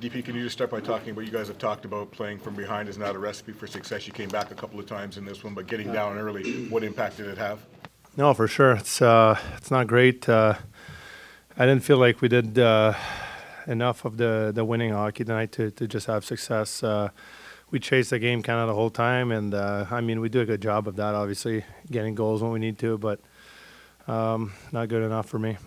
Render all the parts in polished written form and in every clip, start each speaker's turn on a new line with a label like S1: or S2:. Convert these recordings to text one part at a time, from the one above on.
S1: DP, can you just start by talking about, you guys have talked about playing from behind is not a recipe for success. You came back a couple of times in this one, but getting down early, what impact did it have?
S2: No, for sure. It's not great. I didn't feel like we did enough of the winning hockey tonight to just have success. We chased the game kind of the whole time, and I mean, we do a good job of that, obviously, getting goals when we need to, but not good enough for me.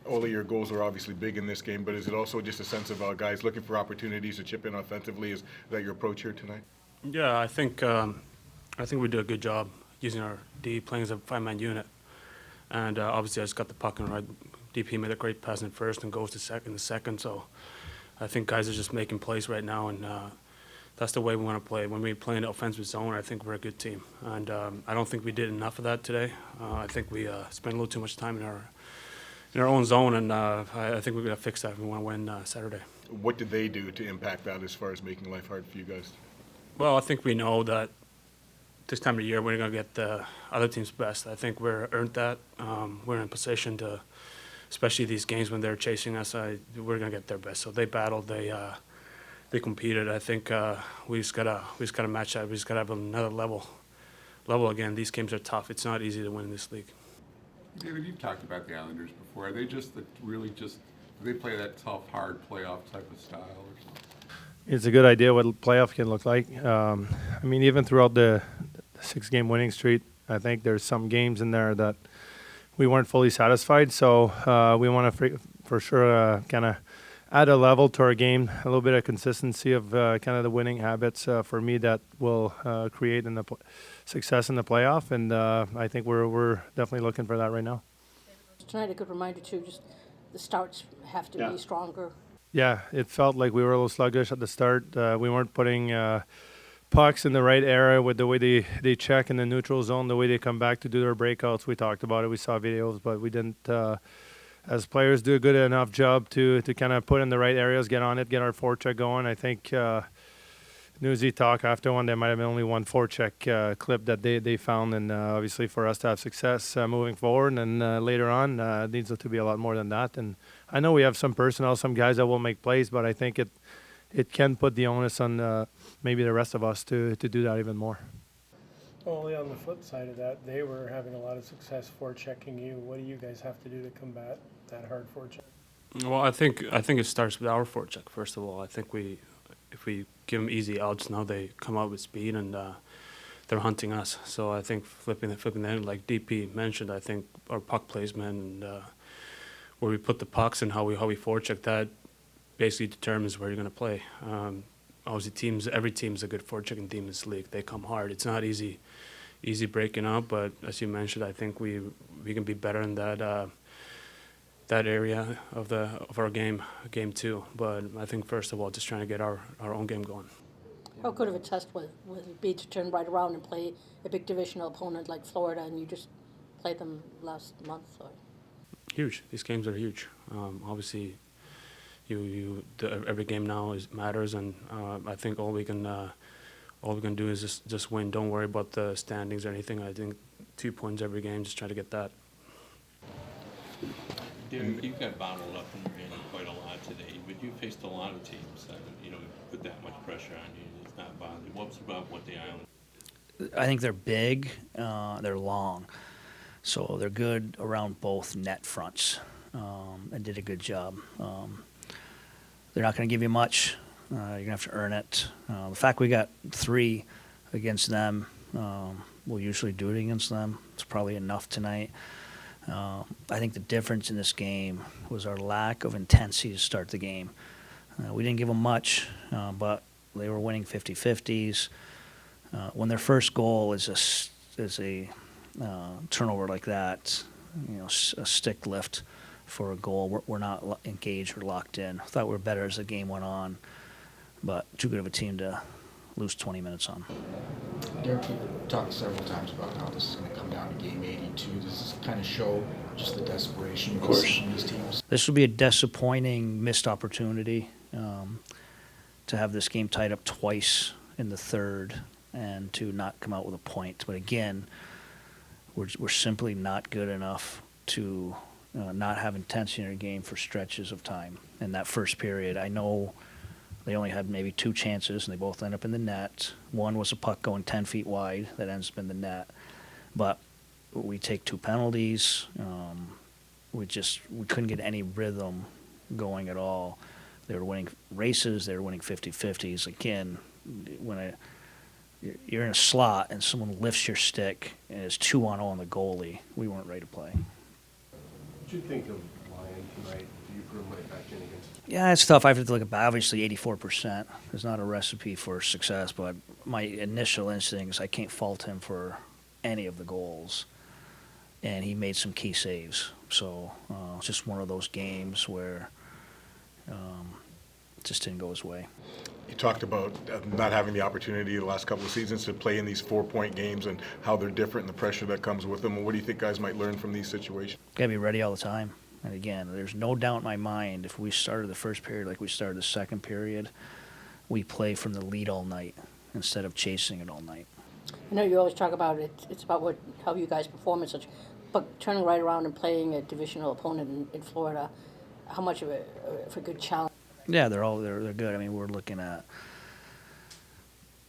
S1: Olli, your goals are obviously big in this game, but is it also just a sense of guys looking for opportunities to chip in offensively? Is that your approach here tonight?
S3: Yeah, I think we did a good job using our D, playing as a five-man unit, and obviously I just got the puck and right. DP made a great pass in first and goes to second. So I think guys are just making plays right now, and that's the way we want to play. When we play in the offensive zone, I think we're a good team, and I don't think we did enough of that today. I think we spent a little too much time in our own zone, and I think we're going to fix that if we want to win Saturday.
S1: What did they do to impact that as far as making life hard for you guys?
S3: Well, I think we know that this time of year we're going to get the other team's best. I think we're earned that. We're in position to, especially these games when they're chasing us, we're going to get their best. So they battled, they competed. I think we just gotta match that. We just gotta have another level again. These games are tough. It's not easy to win in this league.
S4: David, you've talked about the Islanders before. Are they do they play that tough, hard playoff type of style or something?
S2: It's a good idea what playoff can look like. I mean, even throughout the 6-game winning streak, I think there's some games in there that we weren't fully satisfied. So we want to for sure kind of add a level to our game, a little bit of consistency of kind of the winning habits for me that will create success in the playoff. And I think we're definitely looking for that right now.
S5: Tonight, a good reminder too, just the starts have to be stronger.
S2: Yeah, it felt like we were a little sluggish at the start. We weren't putting pucks in the right area with the way they check in the neutral zone, the way they come back to do their breakouts. We talked about it. We saw videos, but we didn't, as players, do a good enough job to kind of put in the right areas, get on it, get our forecheck going. I think Newsy talk after one, there might have been only one forecheck clip that they found, and obviously for us to have success moving forward and later on, it needs to be a lot more than that. And I know we have some personnel, some guys that will make plays, but I think it can put the onus on maybe the rest of us to do that even more.
S6: Only on the flip side of that, they were having a lot of success forechecking you. What do you guys have to do to combat that hard forecheck?
S3: Well, I think it starts with our forecheck first of all. I think if we give them easy outs now, they come out with speed and they're hunting us. So I think flipping that, like DP mentioned, I think our puck placement and where we put the pucks and how we forecheck that basically determines where you're going to play. Obviously, every team's a good forechecking team in this league. They come hard. It's not easy breaking out, but as you mentioned, I think we can be better in that area of our game too. But I think first of all, just trying to get our own game going.
S5: How good of a test would it be to turn right around and play a big divisional opponent like Florida, and you just played them last month? Or?
S3: Huge. These games are huge. Obviously, every game now matters, and I think all we can do is just win. Don't worry about the standings or anything. I think 2 points every game. Just try to get that.
S7: Derek, you got bottled up in quite a lot today, but you faced a lot of teams that put that much pressure on you. It's not bothered. What's about what the Islanders?
S8: I think they're big. They're long, so they're good around both net fronts, and did a good job. They're not going to give you much. You're going to have to earn it. The fact we got 3 against them, we'll usually do it against them. It's probably enough tonight. I think the difference in this game was our lack of intensity to start the game. We didn't give them much, but they were winning 50-50s. When their first goal is a turnover like that, a stick lift for a goal, we're not engaged or locked in. I thought we were better as the game went on, but too good of a team to lose 20 minutes on.
S9: Derek, you talked several times about how this is going to come down to game 82. Does this kind of show just the desperation of these teams?
S8: This will be a disappointing missed opportunity to have this game tied up twice in the third and to not come out with a point. But again, we're simply not good enough to not have intensity in our game for stretches of time. In that first period, I know They only had maybe 2 chances, and they both end up in the net. One was a puck going 10 feet wide that ends up in the net. But we take 2 penalties. We couldn't get any rhythm going at all. They were winning races. They were winning 50-50s. Again, when you're in a slot and someone lifts your stick and it's 2-on-0 on the goalie, we weren't ready to play.
S10: What do you think of Lyon tonight? Do you put him right back in against?
S8: Yeah, it's tough. I have to look at obviously 84% is not a recipe for success, but my initial instincts, I can't fault him for any of the goals. And he made some key saves. So it's just one of those games where it just didn't go his way.
S1: You talked about not having the opportunity the last couple of seasons to play in these 4-point games and how they're different and the pressure that comes with them. What do you think guys might learn from these situations?
S8: Got to be ready all the time. And again, there's no doubt in my mind if we started the first period like we started the second period, we play from the lead all night instead of chasing it all night.
S5: I know you always talk about it, it's about how you guys perform and such, but turning right around and playing a divisional opponent in Florida, how much of a good challenge?
S8: Yeah, they're good. I mean, we're looking at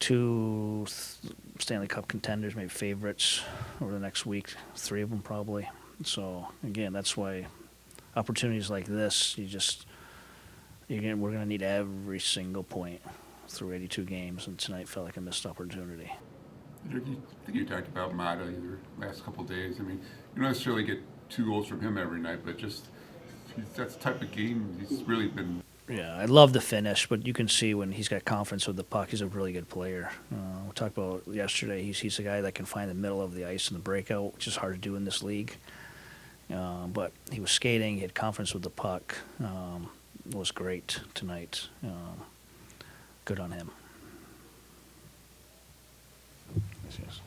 S8: 2 Stanley Cup contenders, maybe favorites over the next week, 3 of them probably. So again, that's why opportunities like this, we're going to need every single point through 82 games, and tonight felt like a missed opportunity.
S4: I think you talked about Maatta either last couple of days. I mean, you don't necessarily get 2 goals from him every night, but just that's the type of game he's really been.
S8: Yeah, I love the finish, but you can see when he's got confidence with the puck, he's a really good player. We talked about yesterday, he's a guy that can find the middle of the ice in the breakout, which is hard to do in this league. But he was skating, he had confidence with the puck. It was great tonight. Good on him. Yes.